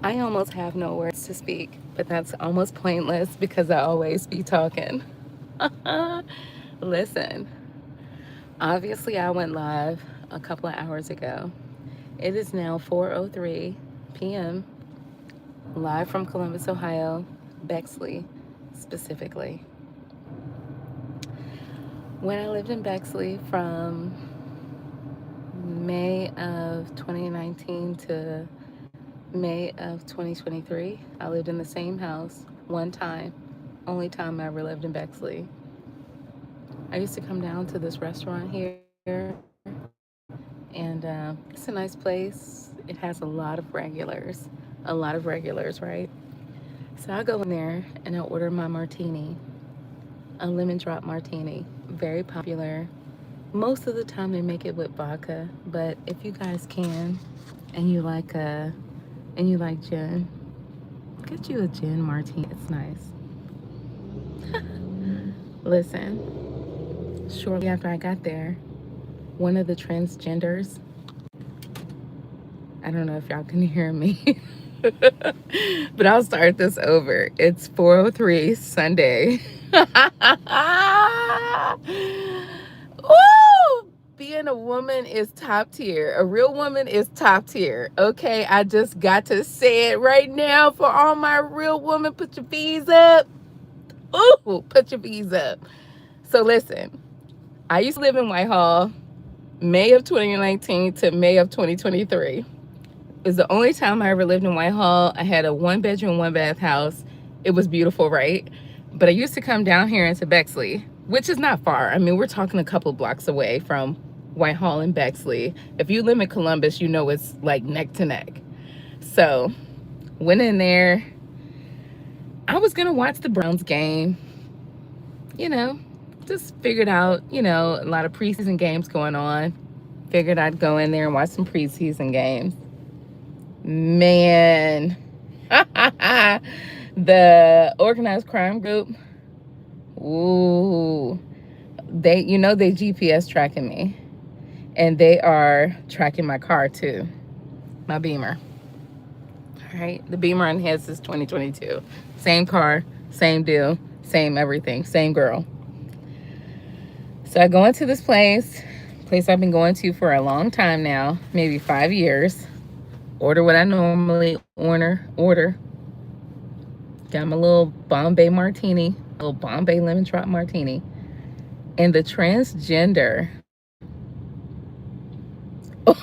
I almost have no words to speak, but that's almost pointless because I always be talking. Listen, obviously I went live a couple of hours ago. It is now 4:03 p.m. live from Columbus, Ohio, Bexley specifically. When I lived in Bexley from May of 2019 to May of 2023, I lived in the same house one time, only time I ever lived in Bexley. I used to come down to this restaurant here, and it's a nice place. It has a lot of regulars, right? So I go in there and I order my martini, a lemon drop martini, very popular. Most of the time they make it with vodka, but if you guys can and you like gin, get you a gin martini. It's nice. Listen, shortly after I got there, one of the transgenders, I don't know if y'all can hear me, but I'll start this over. It's 4:03 Sunday. Woo! Being a woman is top tier. A real woman is top tier. Okay, I just got to say it right now for all my real women. Put your V's up. Ooh, put your V's up. So listen, I used to live in Whitehall, May of 2019 to May of 2023. It's the only time I ever lived in Whitehall. I had a one bedroom, one bath house. It was beautiful, right? But I used to come down here into Bexley, which is not far. I mean, we're talking a couple blocks away from Whitehall and Bexley. If you live in Columbus, you know it's like neck to neck. So went in there. I was gonna watch the Browns game, you know, just figured out, a lot of preseason games going on. Figured I'd go in there and watch some preseason games. Man, the organized crime group, ooh, they GPS tracking me, and they are tracking my car too, my Beamer. All right, the Beamer on his is 2022, same car, same deal, same everything, same girl. So I go into this place I've been going to for a long time now, maybe 5 years. Order what I normally order. Got my little Bombay martini, little Bombay lemon drop martini. And the transgender, the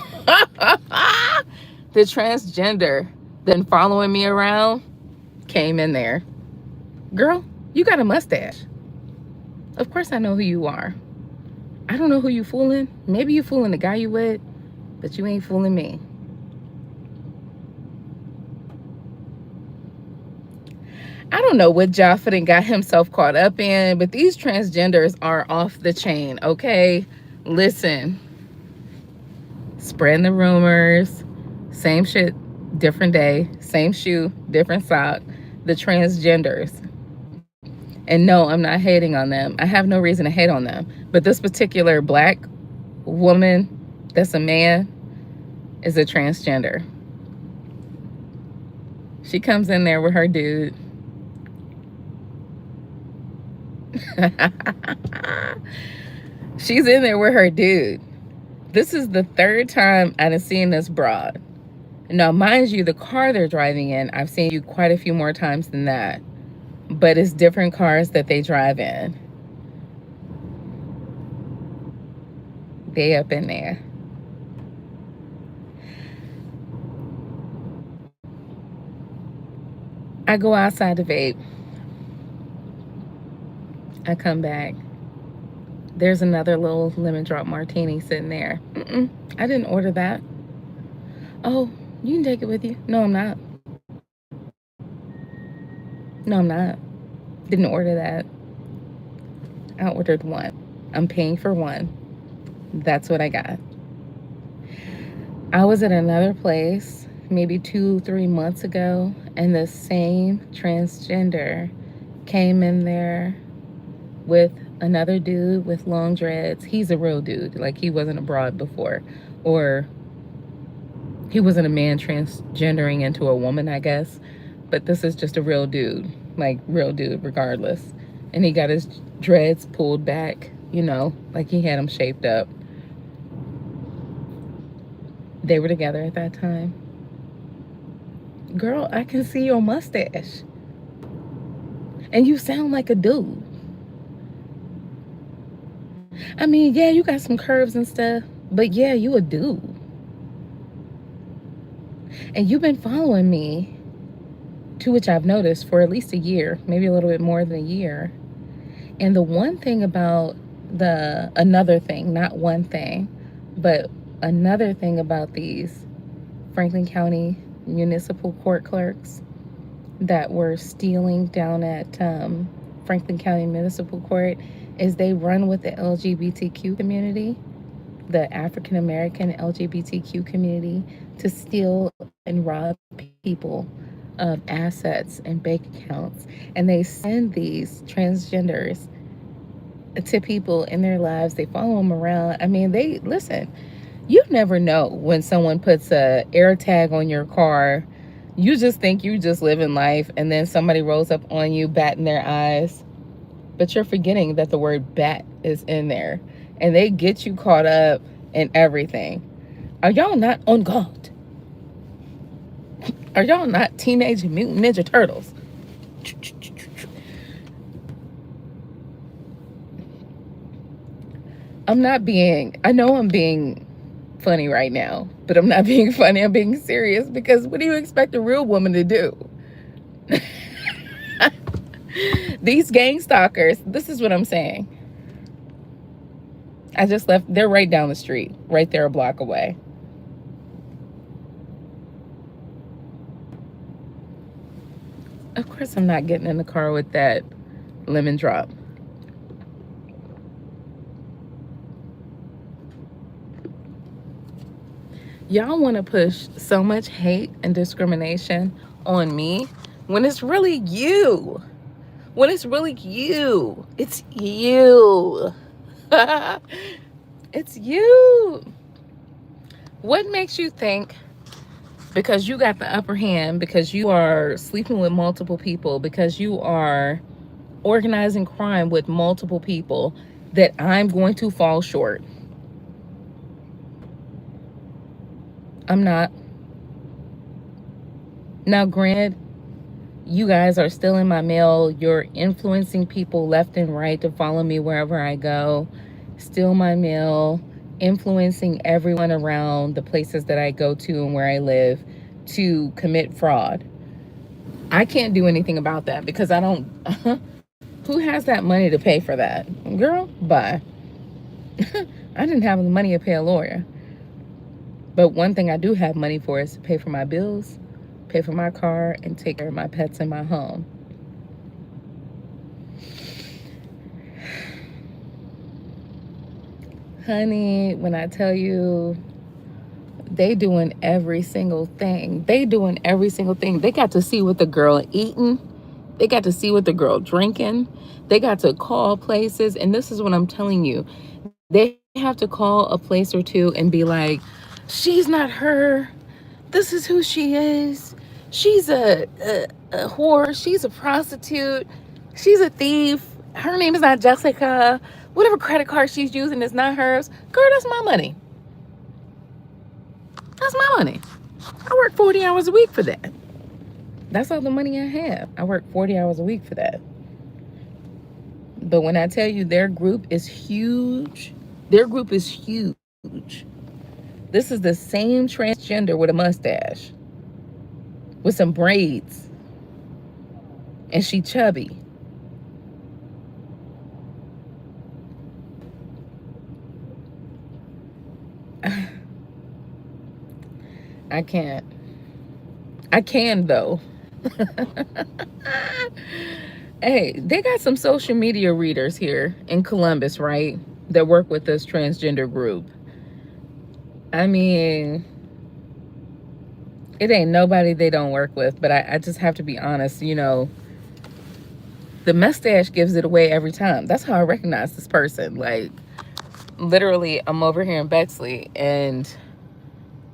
transgender then following me around came in there. Girl, you got a mustache. Of course I know who you are. I don't know who you fooling. Maybe you fooling the guy you with, but you ain't fooling me. I don't know what Jafar got himself caught up in, but these transgenders are off the chain, okay? Listen, spreading the rumors, same shit, different day, same shoe, different sock, the transgenders. And no, I'm not hating on them. I have no reason to hate on them. But this particular black woman that's a man is a transgender. She comes in there with her dude. She's in there with her dude. This is the third time I've seen this broad. Now, mind you, the car they're driving in, I've seen you quite a few more times than that. But it's different cars that they drive in. They up in there. I go outside to vape. I come back. There's another little lemon drop martini sitting there. I didn't order that. Oh, you can take it with you. No, I'm not. No, I'm not. Didn't order that. I ordered one. I'm paying for one. That's what I got. I was at another place maybe 2-3 months ago, and the same transgender came in there with another dude with long dreads. He's a real dude. Like, he wasn't a broad before. Or He wasn't a man transgendering into a woman, I guess. But this is just a real dude. Like, real dude, regardless. And he got his dreads pulled back, you know, like he had them shaped up. They were together at that time. Girl, I can see your mustache. And you sound like a dude. I mean, yeah, you got some curves and stuff, but yeah, you a dude. And you've been following me, to which I've noticed, for at least a year, maybe a little bit more than a year. And the one thing about another thing, not one thing, but another thing about these Franklin County municipal court clerks that were stealing down at Franklin County Municipal Court is they run with the LGBTQ community, the African American LGBTQ community, to steal and rob people of assets and bank accounts. And they send these transgenders to people in their lives. They follow them around. I mean, listen, you never know when someone puts a air tag on your car. You just think you just living life, and then somebody rolls up on you, batting their eyes. But you're forgetting that the word bat is in there. And they get you caught up in everything. Are y'all not on guard? Are y'all not Teenage Mutant Ninja Turtles? I know I'm being funny right now, but I'm not being funny, I'm being serious, because what do you expect a real woman to do? These gang stalkers, this is what I'm saying. I just left, they're right down the street, right there a block away. Of course I'm not getting in the car with that lemon drop. Y'all want to push so much hate and discrimination on me when it's really you. When it's really you. It's you. It's you. What makes you think because you got the upper hand, because you are sleeping with multiple people, because you are organizing crime with multiple people, that I'm going to fall short? I'm not. Now, granted, you guys are still in my mail. You're influencing people left and right to follow me wherever I go. Still my mail, influencing everyone around the places that I go to and where I live to commit fraud. I can't do anything about that because I don't. Who has that money to pay for that? Girl, bye. I didn't have the money to pay a lawyer. But one thing I do have money for is to pay for my bills, pay for my car, and take care of my pets in my home. Honey, when I tell you, they doing every single thing. They doing every single thing. They got to see what the girl eating. They got to see what the girl drinking. They got to call places. And this is what I'm telling you. They have to call a place or two and be like, she's not her. This is who she is. She's a whore. She's a prostitute. She's a thief. Her name is not Jessica. Whatever credit card she's using is not hers. Girl, that's my money. That's my money. I work 40 hours a week for that. That's all the money I have. I work 40 hours a week for that. But when I tell you their group is huge, their group is huge. This is the same transgender with a mustache, with some braids, and she chubby. I can't. I can though. Hey, they got some social media readers here in Columbus, right? That work with this transgender group. I mean, it ain't nobody they don't work with, but I just have to be honest, you know, the mustache gives it away every time. That's how I recognize this person. Like, literally, I'm over here in Bexley, and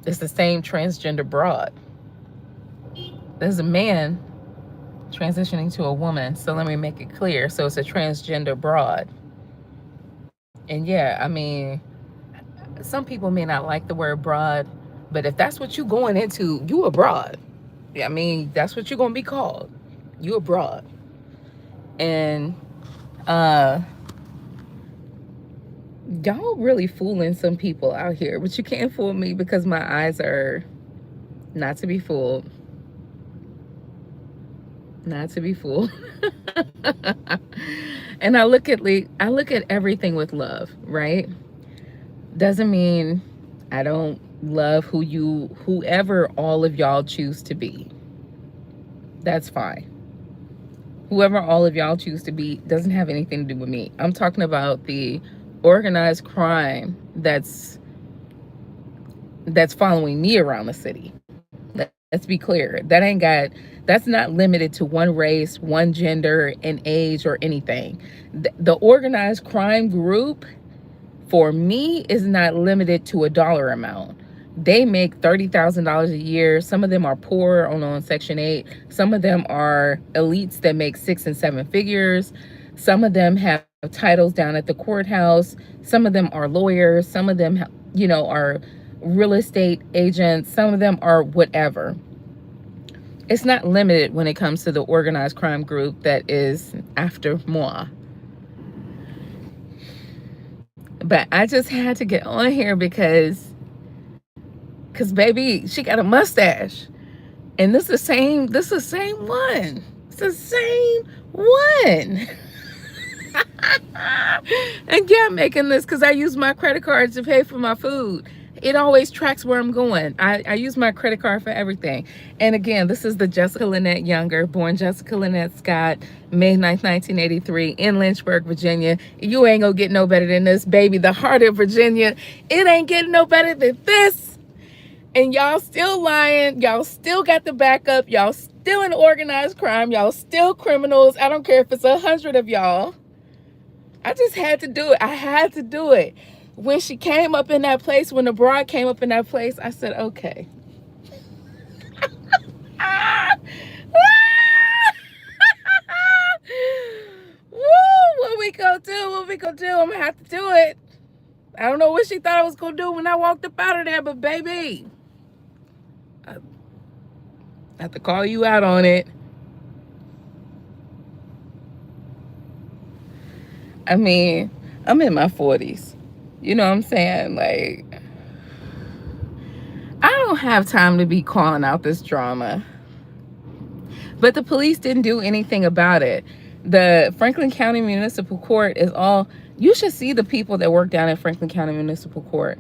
It's the same transgender broad. There's a man transitioning to a woman. So let me make it clear. So it's a transgender broad. And yeah, I mean, some people may not like the word broad, but if that's what you're going into, you a broad. I mean, that's what you're going to be called. You a broad. And y'all really fooling some people out here, but you can't fool me because my eyes are not to be fooled. Not to be fooled. And I look at everything with love, right? Doesn't mean I don't love whoever all of y'all choose to be. That's fine. Whoever all of y'all choose to be doesn't have anything to do with me. I'm talking about the organized crime that's following me around the city. Let's be clear. That's not limited to one race, one gender, an age, or anything. The organized crime group for me is not limited to a dollar amount. They make $30,000 a year. Some of them are poor on Section 8. Some of them are elites that make 6 and 7 figures. Some of them have titles down at the courthouse. Some of them are lawyers. Some of them, are real estate agents. Some of them are whatever. It's not limited when it comes to the organized crime group that is after moi. But I just had to get on here because baby, she got a mustache. And this is the same one. It's the same one. And yeah, I'm making this because I use my credit card to pay for my food. It always tracks where I'm going. I use my credit card for everything. And again, this is the Jessica Lynnette Younger, born Jessica Lynnette Scott, May 9th, 1983, in Lynchburg, Virginia. You ain't gonna get no better than this, baby. The heart of Virginia. It ain't getting no better than this. And y'all still lying. Y'all still got the backup. Y'all still in organized crime. Y'all still criminals. I don't care if it's 100 of y'all. I just had to do it. I had to do it. When she came up in that place, when the broad came up in that place, I said, okay. Woo, what we gonna do? What we gonna do? I'm gonna have to do it. I don't know what she thought I was gonna do when I walked up out of there, but baby, I have to call you out on it. I mean, I'm in my 40s. You know what I'm saying? Like, I don't have time to be calling out this drama. But the police didn't do anything about it. The Franklin County Municipal Court is all... You should see the people that work down at Franklin County Municipal Court.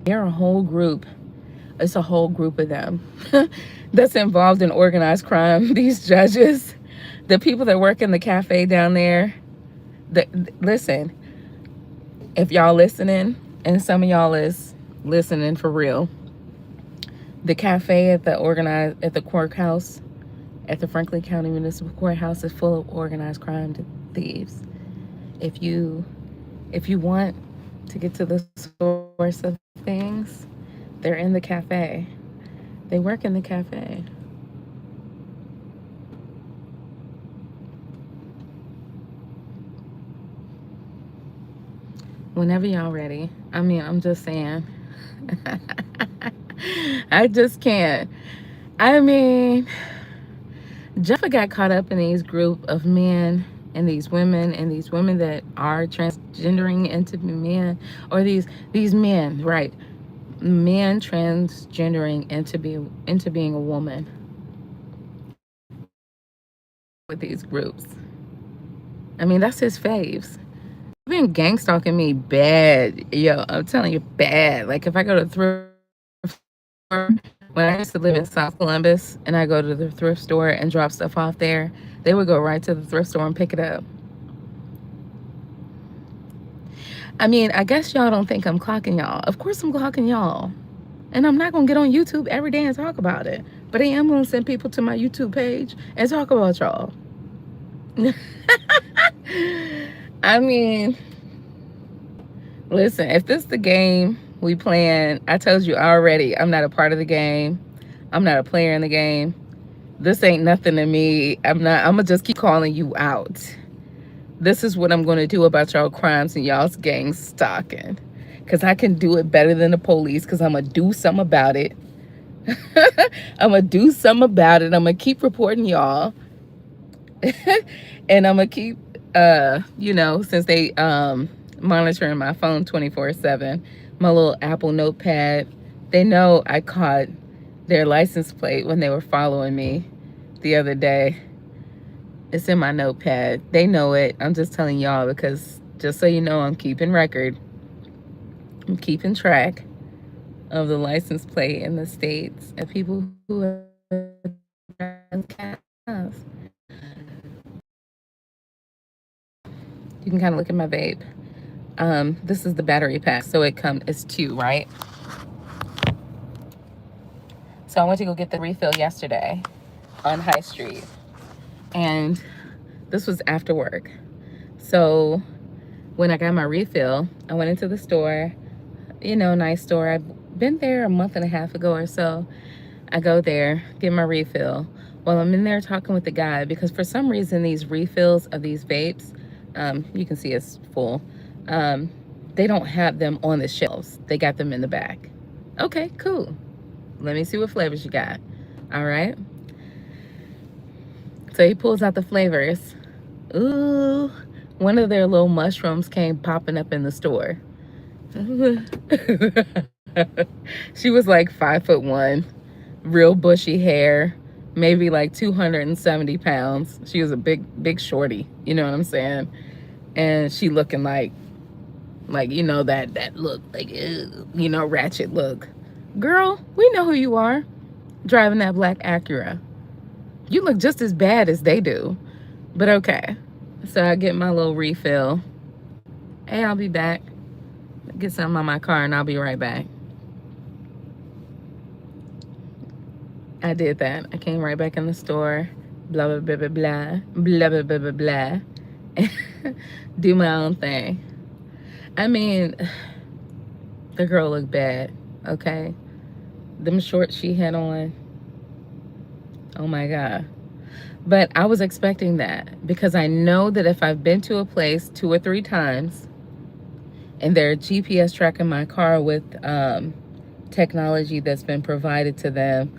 They're a whole group. It's a whole group of them that's involved in organized crime. These judges, the people that work in the cafe down there. Listen, if y'all listening, and some of y'all is listening for real, the cafe at the courthouse, at the Franklin County Municipal Courthouse, is full of organized crime thieves. If you want to get to the source of things, they're in the cafe. They work in the cafe. Whenever y'all ready. I mean, I'm just saying. I just can't. I mean, Jafar got caught up in these group of men and these women that are transgendering into men, or these men, right? Men transgendering into being a woman with these groups. I mean, that's his faves. Been gang stalking me bad. Yo, I'm telling you, bad. Like, if I go to the thrift store, when I used to live in South Columbus and I go to the thrift store and drop stuff off there, they would go right to the thrift store and pick it up. I mean, I guess y'all don't think I'm clocking y'all. Of course I'm clocking y'all. And I'm not going to get on YouTube every day and talk about it. But I am going to send people to my YouTube page and talk about y'all. I mean, listen, if this is the game, We playing. I told you already, I'm not a part of the game. I'm not a player in the game. This ain't nothing to me. I'm gonna just keep calling you out. This is what I'm gonna do about y'all crimes and y'all's gang stalking. Cause I can do it better than the police, cause I'm gonna do something about it. I'm gonna do something about it. I'm gonna keep reporting y'all. And I'm gonna keep since they monitoring my phone 24/7, my little Apple notepad, they know I caught their license plate when they were following me the other day. It's in my notepad. They know it. I'm just telling y'all because just so you know, I'm keeping record. I'm keeping track of the license plate in the states and people who have cars. You can kind of look at my vape. This is the battery pack, so it's 2, right? So I went to go get the refill yesterday on High Street, and this was after work. So when I got my refill, I went into the store, nice store. I've been there a month and a half ago or so. I go there, get my refill. While I'm in there talking with the guy, because for some reason these refills of these vapes, you can see it's full. They don't have them on the shelves. They got them in the back. Okay, cool. Let me see what flavors you got. All right. So he pulls out the flavors. Ooh, one of their little mushrooms came popping up in the store. She was like 5'1", real bushy hair, maybe like 270 pounds. She was a big shorty, you know what I'm saying? And she looking like that look, like, ratchet look. Girl, we know who you are, driving that black Acura. You look just as bad as they do, but okay. So I get my little refill. Hey, I'll be back. Get something on my car and I'll be right back. I did that. I came right back in the store. Blah, blah, blah, blah, blah. Blah, blah, blah, blah, blah. Do my own thing. I mean, the girl looked bad, okay? Them shorts she had on. Oh my God. But I was expecting that because I know that if I've been to a place 2 or 3 times and they're GPS tracking my car with technology that's been provided to them,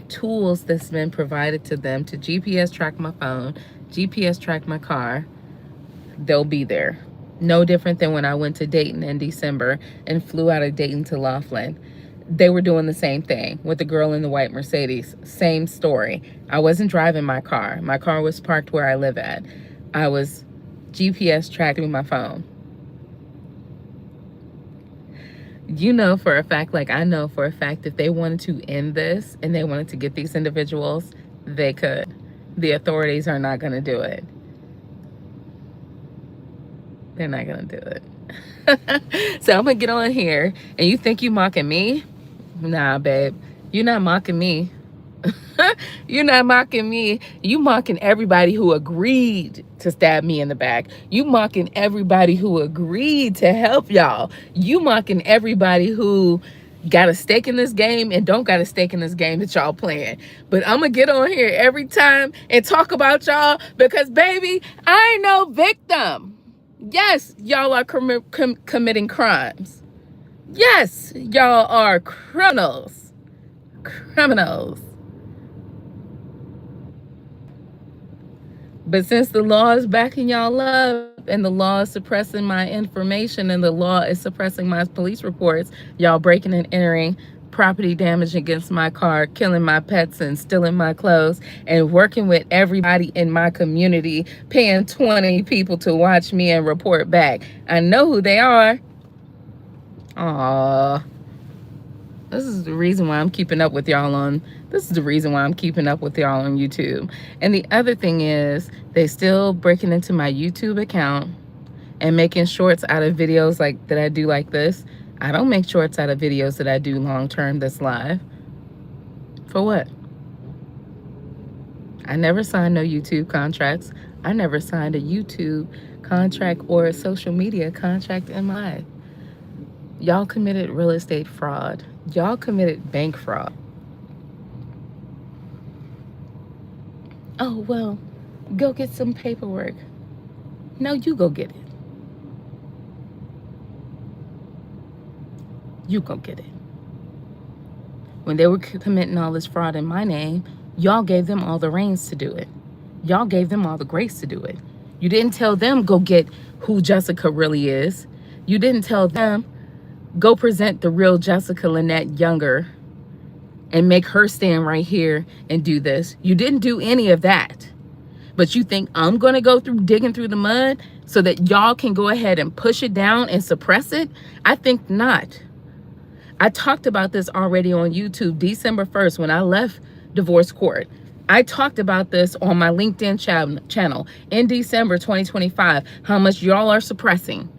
tools that's been provided to them to GPS track my phone, GPS track my car, they'll be there. No different than when I went to Dayton in December and flew out of Dayton to Laughlin. They were doing the same thing with the girl in the white Mercedes. Same story. I wasn't driving my car. My car was parked where I live at. I was GPS tracking my phone. You know for a fact, like I know for a fact, if they wanted to end this and they wanted to get these individuals, they could. The authorities are not going to do it. They're not going to do it. So I'm going to get on here. And you think you mocking me? Nah, babe. You're not mocking me. You're not mocking me. You mocking everybody who agreed to stab me in the back. You mocking everybody who agreed to help y'all. You mocking everybody who got a stake in this game and don't got a stake in this game that y'all playing. But I'm going to get on here every time and talk about y'all because, baby, I ain't no victim. Yes, y'all are committing crimes. Yes, y'all are criminals. Criminals. But since the law is backing y'all up and the law is suppressing my information and the law is suppressing my police reports, y'all breaking and entering, property damage against my car, killing my pets and stealing my clothes, and working with everybody in my community, paying 20 people to watch me and report back. I know who they are. Aww. This is the reason why I'm keeping up with y'all on YouTube. And the other thing is, they still breaking into my YouTube account and making shorts out of videos like that I do like this. I don't make shorts out of videos that I do long term that's live. For what? I never signed no YouTube contracts. I never signed a YouTube contract or a social media contract in my life. Y'all committed real estate fraud. Y'all committed bank fraud. Oh, well, go get some paperwork. No, you go get it. You go get it. When they were committing all this fraud in my name, y'all gave them all the reins to do it. Y'all gave them all the grace to do it. You didn't tell them go get who Jessica really is. You didn't tell them go present the real Jessica Lynnette Younger and make her stand right here and do this. You didn't do any of that. But you think I'm going to go through digging through the mud so that y'all can go ahead and push it down and suppress it? I think not. I talked about this already on YouTube December 1st when I left divorce court. I talked about this on my LinkedIn channel in December 2025, how much y'all are suppressing.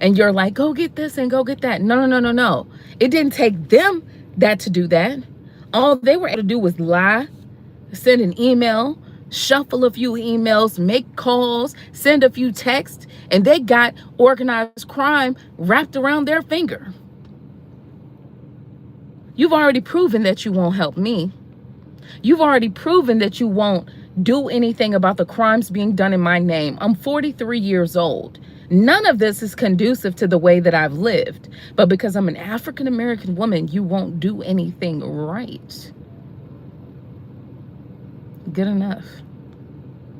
And you're like, go get this and go get that. No. It didn't take them that to do that. All they were able to do was lie, send an email, shuffle a few emails, make calls, send a few texts, and they got organized crime wrapped around their finger. You've already proven that you won't help me. You've already proven that you won't do anything about the crimes being done in my name. I'm 43 years old. None of this is conducive to the way that I've lived. But because I'm an African-American woman, you won't do anything right. Good enough.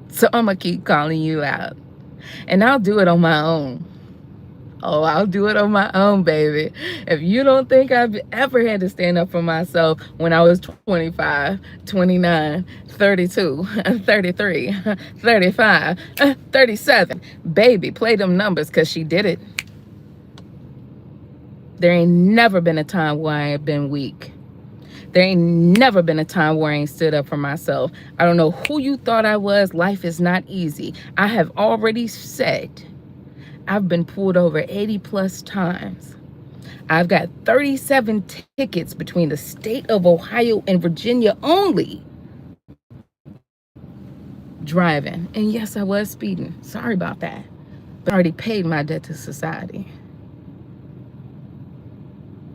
So I'm going to keep calling you out. And I'll do it on my own. Oh, I'll do it on my own, baby. If you don't think I've ever had to stand up for myself when I was 25, 29, 32, 33, 35, 37, baby, play them numbers because she did it. There ain't never been a time where I ain't been weak. There ain't never been a time where I ain't stood up for myself. I don't know who you thought I was. Life is not easy. I have already said I've been pulled over 80 plus times. I've got 37 tickets between the state of Ohio and Virginia only. Driving. And yes, I was speeding. Sorry about that. But I already paid my debt to society.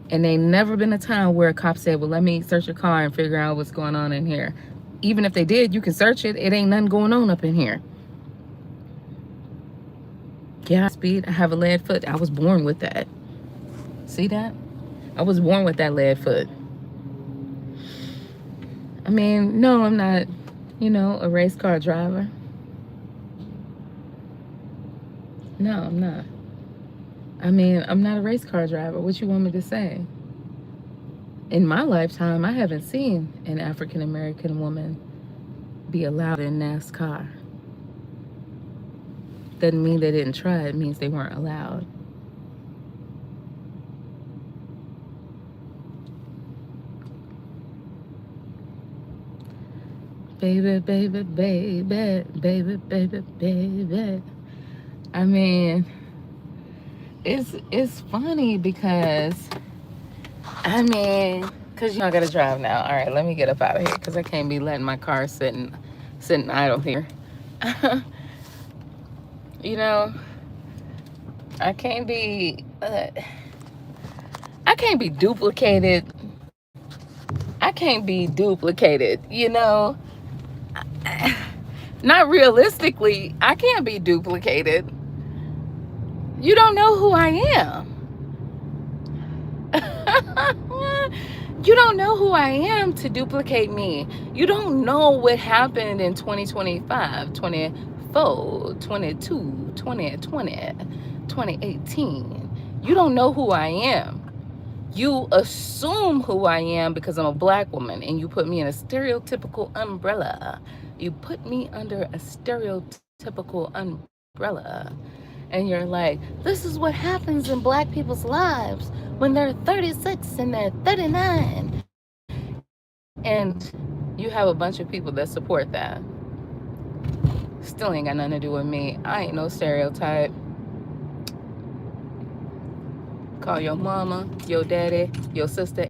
And ain't never been a time where a cop said, well, let me search your car and figure out what's going on in here. Even if they did, you can search it. It ain't nothing going on up in here. Yeah, speed. I have a lead foot. I was born with that. See that? I was born with that lead foot. I mean, no, I'm not, a race car driver. No, I'm not. I mean, I'm not a race car driver. What you want me to say? In my lifetime, I haven't seen an African-American woman be allowed in NASCAR. Doesn't mean they didn't try. It means they weren't allowed. Baby, baby, baby, baby, baby, baby. I mean, it's funny because, because I gotta drive now. All right, let me get up out of here because I can't be letting my car sitting idle here. I can't be duplicated. I can't be duplicated, Not realistically, I can't be duplicated. You don't know who I am. You don't know who I am to duplicate me. You don't know what happened in 2025, 24, 22, 2020, 2018. You don't know who I am. You assume who I am because I'm a black woman and you put me in a stereotypical umbrella. You put me under a stereotypical umbrella. And you're like, this is what happens in black people's lives when they're 36 and they're 39. And you have a bunch of people that support that. Still ain't got nothing to do with me. I ain't no stereotype. Call your mama, your daddy, your sister,